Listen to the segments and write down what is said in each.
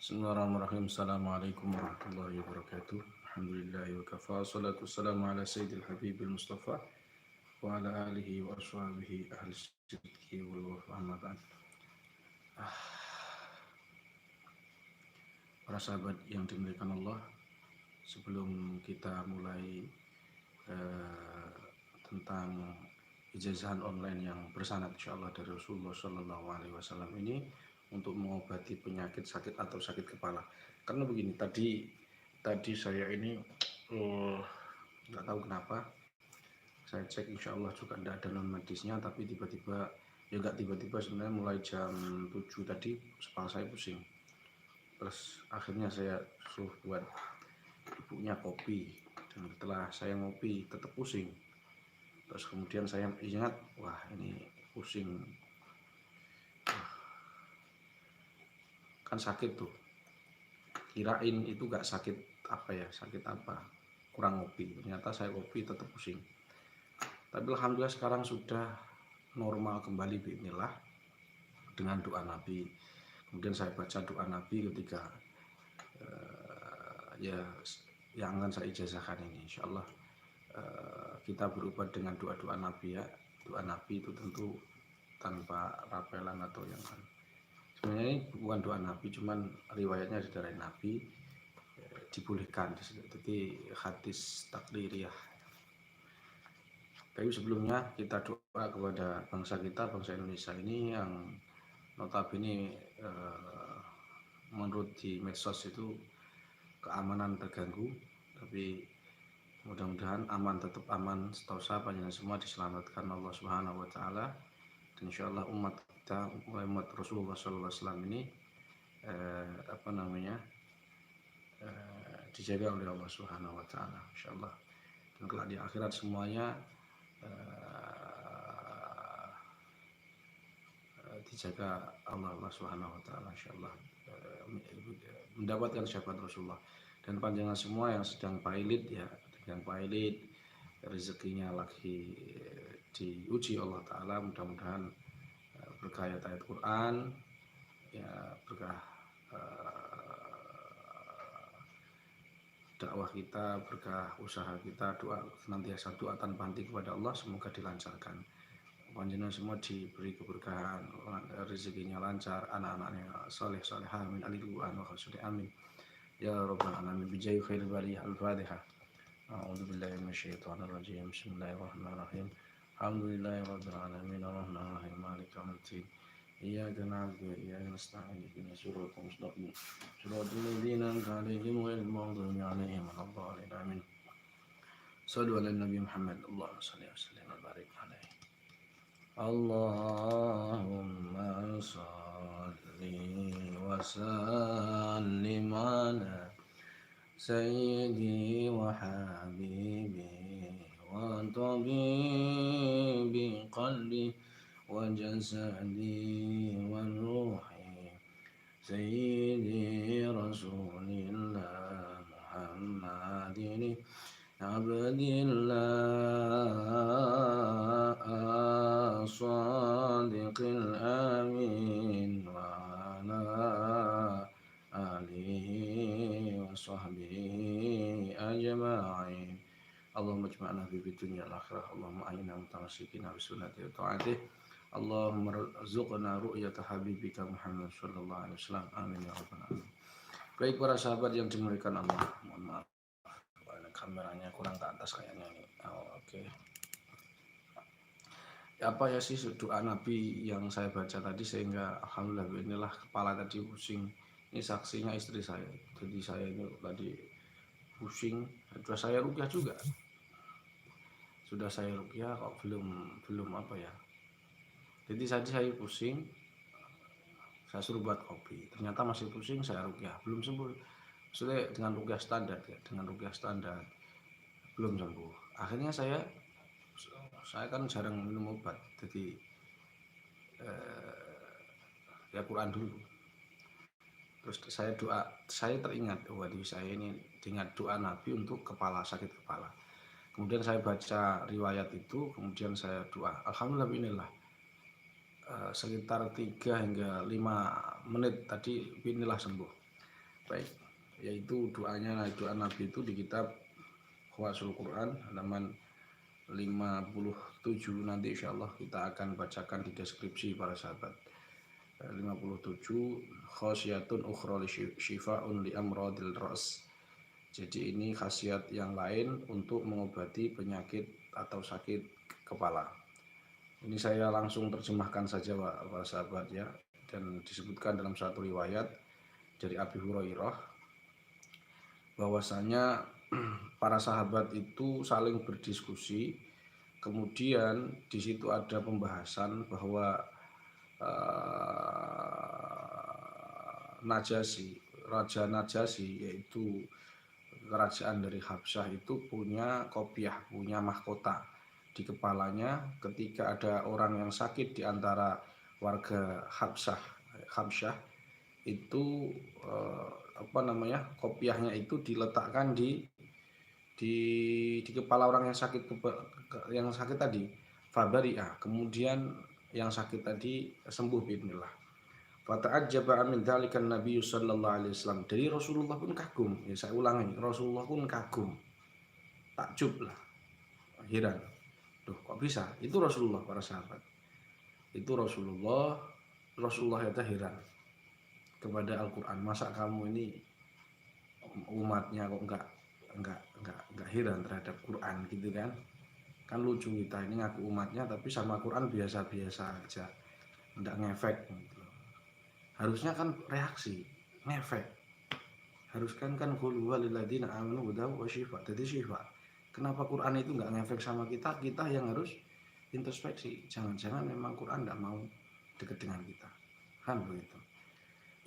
Bismillahirrahmanirrahim. Assalamualaikum warahmatullahi wabarakatuh. Alhamdulillahi wa kafa. Salatu wassalamu ala sayyidil habibil mustafa wa ala alihi wa ashabihi ahli sidqi wal wafa amma ba'd. Para sahabat yang dimuliakan Allah, sebelum kita mulai eh, tentang ijazahan online yang bersanad insyaallah dari Rasulullah Shallallahu Alaihi Wasallam ini untuk mengobati penyakit sakit atau sakit kepala. Karena begini, tadi saya ini nggak tahu kenapa saya cek insya Allah juga tidak ada non medisnya, tapi tiba-tiba ya nggak tiba-tiba sebenarnya mulai jam 7 tadi kepala saya pusing. Terus akhirnya saya suruh buat ibunya kopi, dan setelah saya ngopi tetap pusing. Terus kemudian saya ingat, wah ini pusing kan sakit tuh, kirain itu gak sakit apa ya, sakit apa, kurang ngopi. Ternyata saya kopi tetap pusing. Tapi alhamdulillah sekarang sudah normal kembali bismillah dengan doa Nabi. Kemudian saya baca doa Nabi ketika ya yang akan saya ijazahkan ini. Insyaallah kita berubat dengan doa-doa Nabi ya. Doa Nabi itu tentu tanpa rapelan atau yang lain. Sebenarnya ini bukan doa Nabi, cuman riwayatnya dari Nabi, dibolehkan. Jadi hadis takliriyah. Tapi sebelumnya kita doa kepada bangsa kita, bangsa Indonesia ini yang notabene menurut di medsos itu keamanan terganggu, tapi mudah-mudahan aman, tetap aman. Setahu saya panjenengan semua diselamatkan Allah Subhanahu wa taala, dan insyaallah umat kita, umat Rasulullah sallallahu alaihi wasallam ini dijaga oleh Allah Subhanahu wa taala insyaallah. Dan kelak di akhirat semuanya dijaga Allah Subhanahu wa taala insyaallah, mendapatkan syafaat Rasulullah. Dan panjangan semua yang sedang pilot ya, yang pilot rezekinya lagi diuji Allah taala, mudah-mudahan berkah ayat Quran ya, berkah dakwah kita, berkah usaha kita, doa senantiasa doa tanpa henti kepada Allah, semoga dilancarkan. Panjenengan semua diberi keberkahan, rezekinya lancar, anak-anaknya saleh salehah, amin alihi wa khasudi amin ya rabbal alamin bijai khairil bariyah. Al-Fatihah. A'udzubillahi minasyaitonir rajim. Bismillahirrahmanirrahim. Alhamdulillahirabbil alamin arrahmanirrahim maliki yaumiddin. Iyyaka na'budu wa iyyaka nasta'in ihdinas siratal mustaqim siratal ladzina an'amta 'alaihim ghairil maghdubi 'alaihim waladdallin amin. Shallu 'alan nabi Muhammad. Allahumma shalli wa sallim wa barik alaihi. Allahumma shalli wa sallim ala sayyidi wa habibi wa tabibi qalbi wa jasadi wa ruhi sayyidi rasulillah Muhammadin abdillah as-sadiqil amin wa ala alihi wa sahbihi ajma'in. Allahumma ijma'na fi dunya al-akhirah. Allahumma a'inna mutamassikina bi sunnati wa ta'atih. Allahumma rzuqna ru'yata habibika Muhammad sallallahu alaihi wasallam. Amin ya rabbal alamin. Baik para sahabat yang dimuliakan Allah, mohon maaf kameranya kurang ke atas kayaknya ini. Oke. Apa ya sih doa Nabi yang saya baca tadi sehingga alhamdulillah inilah kepala tadi pusing. Ini saksinya istri saya. Jadi saya ini tadi pusing, sudah saya rukyah juga. Sudah saya rukyah kok belum apa ya. Jadi tadi saya pusing, saya suruh buat kopi. Ternyata masih pusing, saya rukyah, belum sembuh. Maksudnya dengan rukyah standar ya, dengan rukyah standar belum sembuh. Akhirnya saya kan jarang minum obat, jadi ya Quran dulu. Terus saya doa, saya teringat, waduh saya ini ingat doa Nabi untuk kepala, sakit kepala. Kemudian saya baca riwayat itu, kemudian saya doa. Alhamdulillah inilah sekitar 3 hingga 5 menit tadi inilah sembuh. Baik, yaitu doa Nabi itu di kitab Khawasul Quran halaman 57. Nanti insya Allah kita akan bacakan di deskripsi para sahabat. 57 khasiyatun ukhra li syifa'un li amradil ras. Jadi ini khasiat yang lain untuk mengobati penyakit atau sakit kepala. Ini saya langsung terjemahkan saja para sahabat ya, dan disebutkan dalam satu riwayat dari Abi Hurairah bahwasanya para sahabat itu saling berdiskusi, kemudian di situ ada pembahasan bahwa Raja Najasyi yaitu kerajaan dari Habsyah itu punya kopiah, punya mahkota di kepalanya ketika ada orang yang sakit di antara warga Habsyah itu kopiahnya itu diletakkan di kepala orang yang sakit tadi, fabari'ah, kemudian yang sakit tadi sembuh bismillah. Fata'ajjaba min dzalika Nabi sallallahu alaihi wasallam. Jadi Rasulullah pun kagum. Ya saya ulangi, Rasulullah pun kagum. Takjub lah, heran. Duh, kok bisa? Itu Rasulullah para sahabat. Itu Rasulullah itu heran kepada Al-Qur'an. Masa kamu ini umatnya kok enggak heran terhadap Quran gitu kan? Kan lucu kita ini ngaku umatnya tapi sama Quran biasa-biasa aja. Enggak ngefek gitu. Harusnya kan reaksi, ngefek. Haruskan kan qul huwalilladzina amanu hudaw wa syifa. Jadi syifa. Kenapa Quran itu enggak ngefek sama kita? Kita yang harus introspeksi. Jangan-jangan memang Quran enggak mau dekat dengan kita. Kan begitu.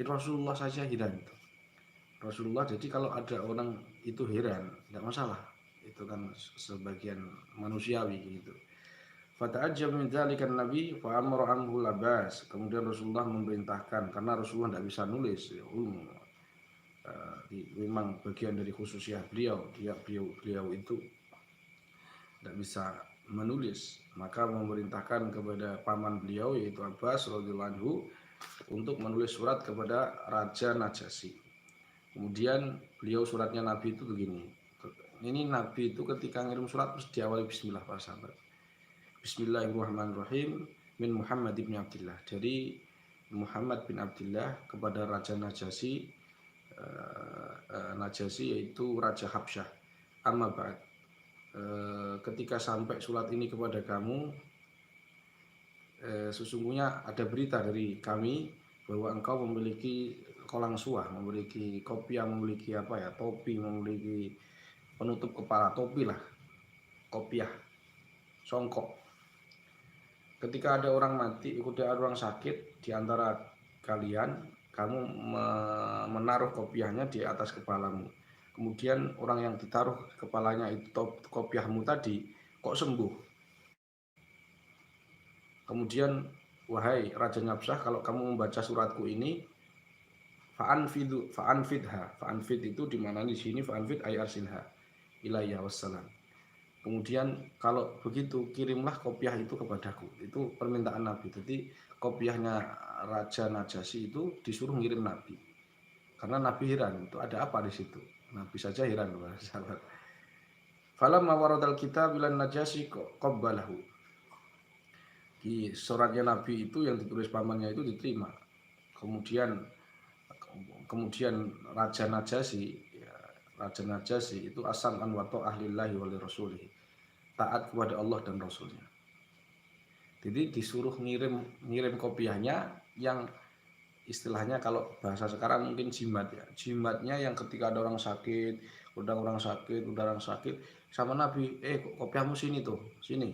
Rasulullah saja heran itu. Rasulullah, jadi kalau ada orang itu heran, enggak masalah. Itu kan sebagian manusiawi gitu. Fata'ajjab min dzalika Nabi fa amara anhu labas. Kemudian Rasulullah memerintahkan, karena Rasulullah tidak bisa nulis ya, memang bagian dari khususnya beliau itu tidak bisa menulis, maka memerintahkan kepada paman beliau yaitu Abbas radhiyallahu anhu untuk menulis surat kepada Raja Najasyi. Kemudian beliau suratnya Nabi itu begini. Ini Nabi itu ketika ngirim surat terus diawali bismillah para sahabat. Bismillahirrahmanirrahim min Muhammad bin Abdullah. Dari Muhammad bin Abdullah kepada Raja Najasyi, yaitu Raja Habsyah. Amma ba'd. Ketika sampai surat ini kepada kamu, sesungguhnya ada berita dari kami bahwa engkau memiliki kolang suah, memiliki kopiah, memiliki topi, memiliki penutup kepala, topi lah, kopiah, songkok. Ketika ada orang mati, ada orang sakit di antara kalian, kamu menaruh kopiahnya di atas kepalamu. Kemudian orang yang ditaruh kepalanya itu kopiahmu tadi kok sembuh. Kemudian, wahai Raja Habsyah, kalau kamu membaca suratku ini, fa'anfidha. Fa'anfid itu dimana di sini fa'anfid ay arsilha ilayya wassalam. Kemudian kalau begitu kirimlah kopiah itu kepadaku. Itu permintaan Nabi. Jadi kopiahnya Raja Najasyi itu disuruh ngirim Nabi. Karena Nabi heran, itu ada apa di situ? Nabi saja heran, sahabat. Falamma waradal kitab bilan Najasyi qabbalahu. Di suratnya Nabi itu yang ditulis pamannya itu diterima. Kemudian Raja Najasyi itu asam an wa ta'ahlillahi wa lirasulihi, taat kepada Allah dan Rasulnya. Jadi disuruh ngirim kopiahnya yang istilahnya kalau bahasa sekarang mungkin jimat ya. Jimatnya yang ketika ada orang sakit, udah orang sakit sama Nabi, kopiahmu sini tuh, sini.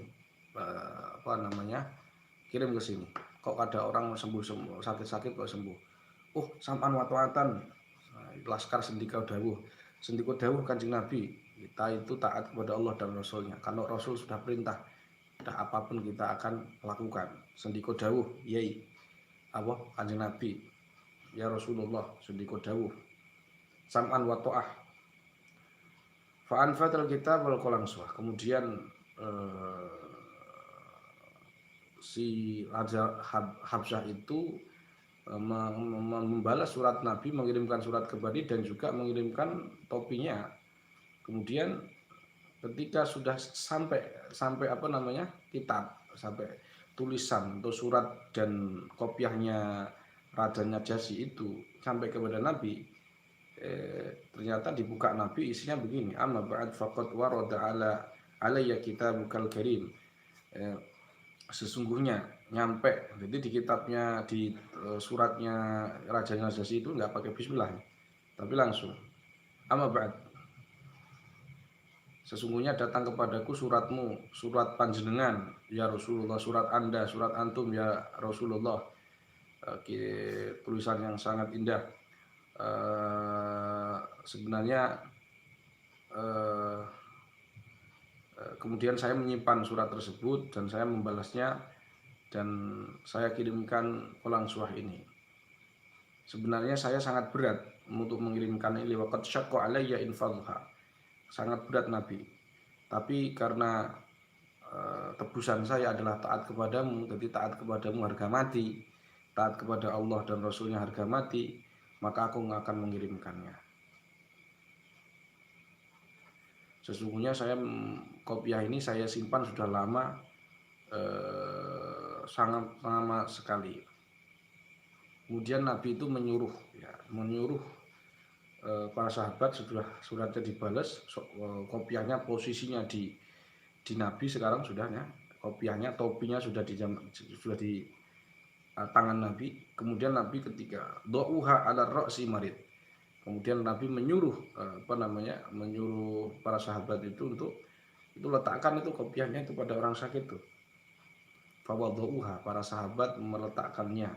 Kirim ke sini. Kok ada orang sembuh sakit kok sembuh. Sampan watuatan. Laskar sendika dawuh Kanjeng Nabi, kita itu taat kepada Allah dan Rasulnya. Kalau Rasul sudah perintah, apapun kita akan lakukan. Sendika dawuh, yai Allah Kanjeng Nabi, ya Rasulullah, sendika dawuh, sam'an wa ta'ah. Fa'anfatal kitab wal qalam suah. Kemudian si Raja Habsyah itu membalas surat Nabi, mengirimkan surat kembali dan juga mengirimkan topinya. Kemudian ketika sudah sampai apa namanya kitab, sampai tulisan atau surat dan kopiahnya Raja Najasyi itu sampai kepada Nabi, ternyata dibuka Nabi, isinya begini: amma ba'd faqad warada alayya kitabukal karim. Sesungguhnya nyampe, jadi di kitabnya, di suratnya Raja Najasyi itu nggak pakai bismillah, tapi langsung amma ba'd, sesungguhnya datang kepadaku suratmu, surat panjenengan ya Rasulullah, surat Anda, surat antum ya Rasulullah. Tulisan yang sangat indah. Sebenarnya kemudian saya menyimpan surat tersebut dan saya membalasnya dan saya kirimkan ulang surah ini. Sebenarnya saya sangat berat untuk mengirimkan ini, waqad syaqqa alayya infadha, sangat berat Nabi, tapi karena tebusan saya adalah taat kepadamu, jadi taat kepadamu harga mati, taat kepada Allah dan Rasulnya harga mati, maka aku akan mengirimkannya. Sesungguhnya saya kopiah ini saya simpan sudah lama, sangat lama sekali. Kemudian Nabi itu menyuruh para sahabat, setelah suratnya dibalas, kopiahnya posisinya di Nabi sekarang sudahnya, kopiahnya, topinya sudah di tangan Nabi. Kemudian Nabi ketika do'uha ala ra'si marid, kemudian Nabi menyuruh menyuruh para sahabat itu untuk itu letakkan itu kopiahnya itu pada orang sakit tuh. Fawadhuha, para sahabat meletakkannya.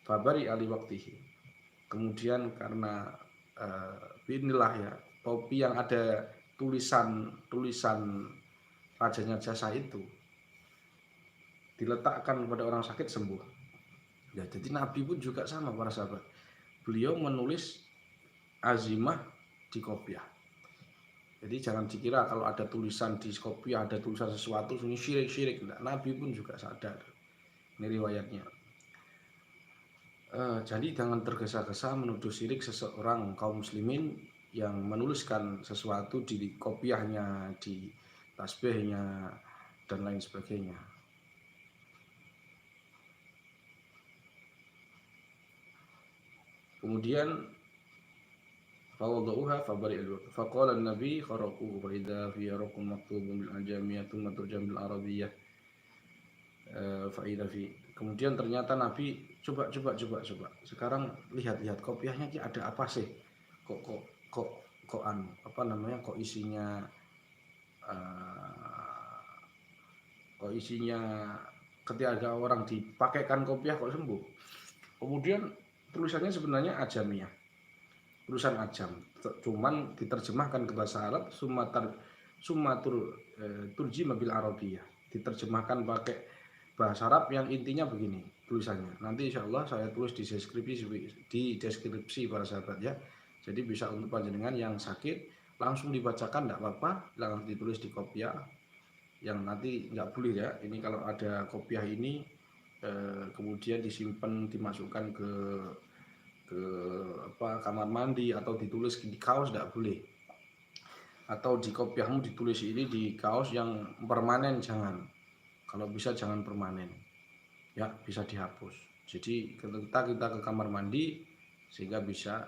Fabari ali waktihi. Kemudian karena inilah ya, topi yang ada tulisan Raja Najasyi itu diletakkan kepada orang sakit, sembuh. Ya, jadi Nabi pun juga sama para sahabat. Beliau menulis azimah di kopiah. Jadi jangan dikira kalau ada tulisan di kopiah, ada tulisan sesuatu ini syirik. Nabi pun juga sadar. Ini riwayatnya. Jadi jangan tergesa-gesa menuduh syirik seseorang kaum muslimin yang menuliskan sesuatu di kopiahnya, di tasbihnya dan lain sebagainya. Kemudian fawadhuha fabari'al waqt. Faqala an-nabi kharaqu wa idza fi raqum maktubun bil ajamiyah thumma turjam bil arabiyyah. Fa idza fi. Kemudian ternyata Nabi coba. Sekarang lihat kopiahnya ada apa sih? Kok isinya ketika ada orang dipakaikan kopiah kok sembuh. Kemudian tulisannya sebenarnya ajamiyah, tulisan ajam, cuman diterjemahkan ke bahasa Arab, turjima bil arabiyyah, diterjemahkan pakai bahasa Arab yang intinya begini tulisannya. Nanti insya Allah saya tulis di deskripsi para sahabat ya. Jadi bisa untuk panjenengan yang sakit langsung dibacakan, tidak apa-apa, langsung ditulis di kopiah. Yang nanti nggak boleh ya, ini kalau ada kopiah ini kemudian disimpan, dimasukkan ke kamar mandi atau ditulis di kaos, tidak boleh. Atau di kopiahmu ditulis ini di kaos yang permanen, jangan. Kalau bisa jangan permanen ya, bisa dihapus. Jadi ketika kita ke kamar mandi sehingga bisa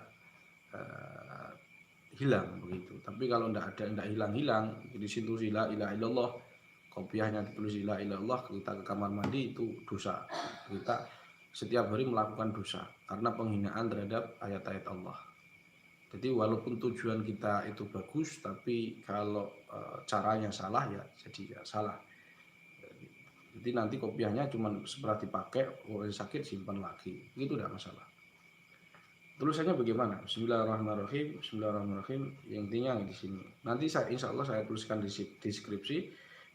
hilang begitu. Tapi kalau tidak hilang, di situ la ilaha illallah, kopiahnya ditulis la ilaha illallah, kita ke kamar mandi itu dosa. Kita setiap hari melakukan dosa karena penghinaan terhadap ayat-ayat Allah. Jadi walaupun tujuan kita itu bagus, tapi kalau caranya salah ya jadi ya salah. Jadi nanti kopiahnya cuma setelah dipakai, oleh sakit simpan lagi, itu tidak masalah. Tulisannya bagaimana? Bismillahirrahmanirrahim. Intinya di sini. Nanti insya Allah saya tuliskan di deskripsi.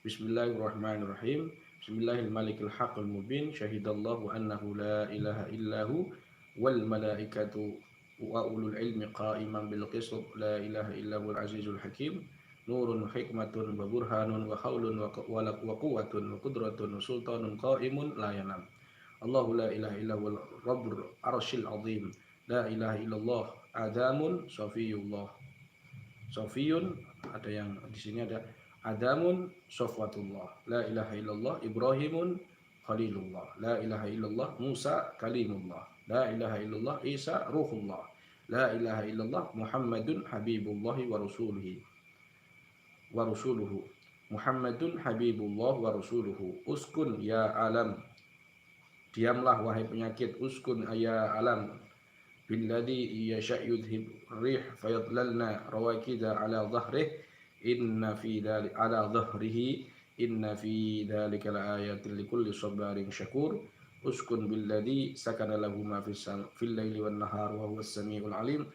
Bismillahirrahmanirrahim. Bismillahirrahmanirrahim. Haqqul mubin. Syahidallahu annahu la ilaha illahu wal malaikatu wa ulul ilmi qa'iman bil qist. La ilaha illahu al azizul hakim. Nurun hikmatun wa burhanun wa haulun wa quwwatun wa qudratun wa sultanun qa'imun la yanam. Allahu la ilaha illa huwal rabbul arsyil azim. La ilaha illallah adamun safiyullah. Safiyun, ada yang di sini ada adamun safwatullah. La ilaha illallah Ibrahimun khalilullah. La ilaha illallah Musa kalimullah. La ilaha illallah Isa ruhullah. La ilaha illallah Muhammadun habibullahi wa rasuluhu. Muhammadun habibullah wa rasuluhu. Uskun ya alam. Diamlah wahai penyakit, uskun ya alam. Billadhi yasha' yudhib rih fayadlalna rawakida ala dhahrih. Inna fi dhalik ala dhahrihi inna fi dhalika laayatin likulli sabarin syakur. Uskun billadhi sakana lahu ma fil laili wan nahar wa huwas samiul alim.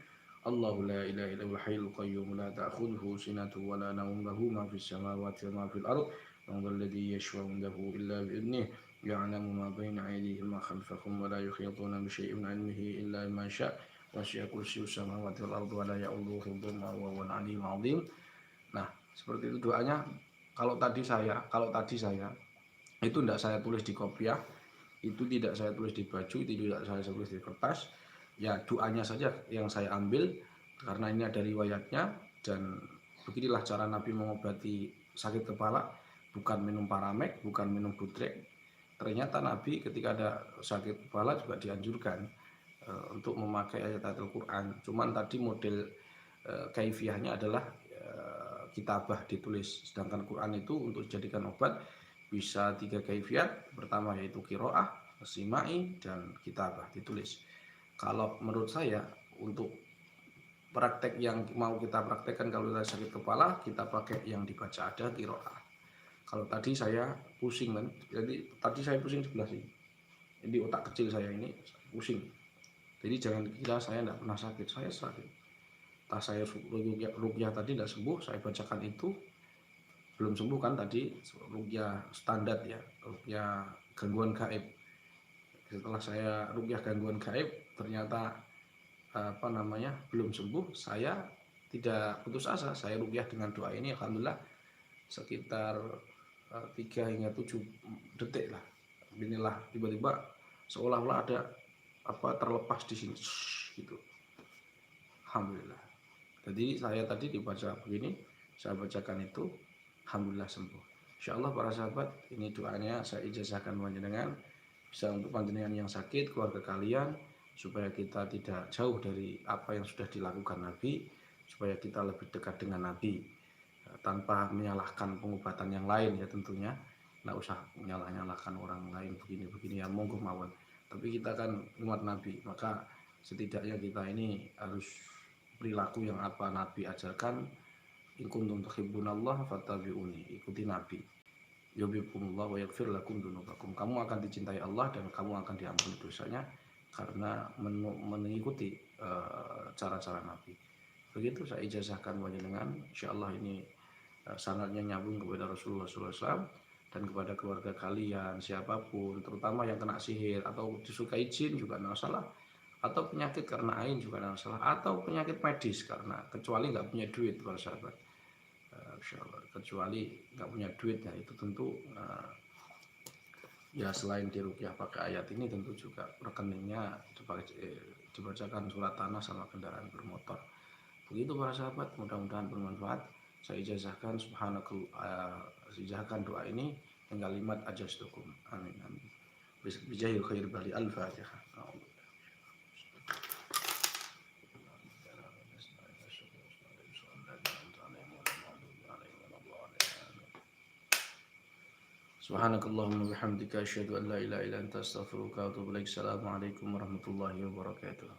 Allahu la ilaha illa huwal hayyul qayyum la ta'khudhuhu sinatun wa la nawm lahu ma fis samawati wa ma fil ardh. Man dhal ladzi yashfa'u 'indahu illa bi idhnihi ya'lamu ma bayna aydihim wa khalfahum wa la yuhituna bi syai'in 'min 'ilmihi illa bima syaa'. Wasi'a kursiyyus samawati wal ardh wa la ya'uduhu hifdhuhuma wa huwal 'aliyyul 'azim. Nah, seperti itu doanya. Kalau tadi saya itu tidak saya tulis di kopiah, itu tidak saya tulis di baju, itu tidak saya tulis di kertas. Ya doanya saja yang saya ambil karena ini ada riwayatnya, dan beginilah cara Nabi mengobati sakit kepala, bukan minum paramek, bukan minum budrek. Ternyata Nabi ketika ada sakit kepala juga dianjurkan untuk memakai ayat Al-Quran. Cuman tadi model kaifiahnya adalah kitabah ditulis, sedangkan Quran itu untuk dijadikan obat bisa 3 kaifiat. Pertama yaitu qiraah, simai, dan kitabah ditulis. Kalau menurut saya untuk praktek yang mau kita praktekkan kalau kita sakit kepala, kita pakai yang dibaca ada qiraah. Kalau tadi saya pusing kan, jadi tadi saya pusing sebelah sini. Jadi otak kecil saya ini pusing. Jadi jangan kira saya tidak pernah sakit, saya sakit. Tas saya ruqyah tadi tidak sembuh, saya bacakan itu belum sembuh kan tadi ruqyah standar ya, ruqyah gangguan gaib. Setelah saya ruqyah gangguan gaib ternyata belum sembuh, saya tidak putus asa. Saya ruqyah dengan doa ini alhamdulillah sekitar 3 hingga 7 detik lah. Inilah tiba-tiba seolah-olah ada terlepas di sini gitu. Alhamdulillah. Jadi saya tadi dibaca begini, saya bacakan itu, alhamdulillah sembuh. Insyaallah para sahabat, ini doanya saya ijazahkan panjenengan bisa untuk panjenengan yang sakit, keluarga kalian, supaya kita tidak jauh dari apa yang sudah dilakukan Nabi, supaya kita lebih dekat dengan Nabi tanpa menyalahkan pengobatan yang lain ya tentunya. Nggak usah menyalahkan orang lain begini-begini ya, monggo mawon. Tapi kita kan umat Nabi, maka setidaknya kita ini harus perilaku yang apa Nabi ajarkan. In kuntum tuhibbunallah fattabi'uni, ikuti Nabi. Yuhibbukumullah wa yaghfir lakum dzunubakum. Kamu akan dicintai Allah dan kamu akan diampuni dosanya karena mengikuti cara-cara Nabi. Begitu saya ijazahkan panjenengan. Insyaallah ini sanadnya nyambung kepada Rasulullah SAW dan kepada keluarga kalian siapapun, terutama yang kena sihir atau disukai jin juga tidak masalah, atau penyakit karena ain juga tidak masalah, atau penyakit medis karena kecuali nggak punya duit para sahabat. Insyaallah kecuali nggak punya duit ya itu tentu ya selain diruqyah pakai ayat ini tentu juga rekeningnya dibacakan surat tanah sama kendaraan bermotor. Begitu para sahabat, mudah-mudahan bermanfaat. Saya ijazahkan ijazahkan doa ini yang kalimat ajastukum. Amin amin. Bijahil khair bali al-Fatihah. Subhanakallahumma bihamdika asyhadu an la ilaha illa anta astaghfiruka wa atubu ilaik. Assalamualaikum warahmatullahi wabarakatuh.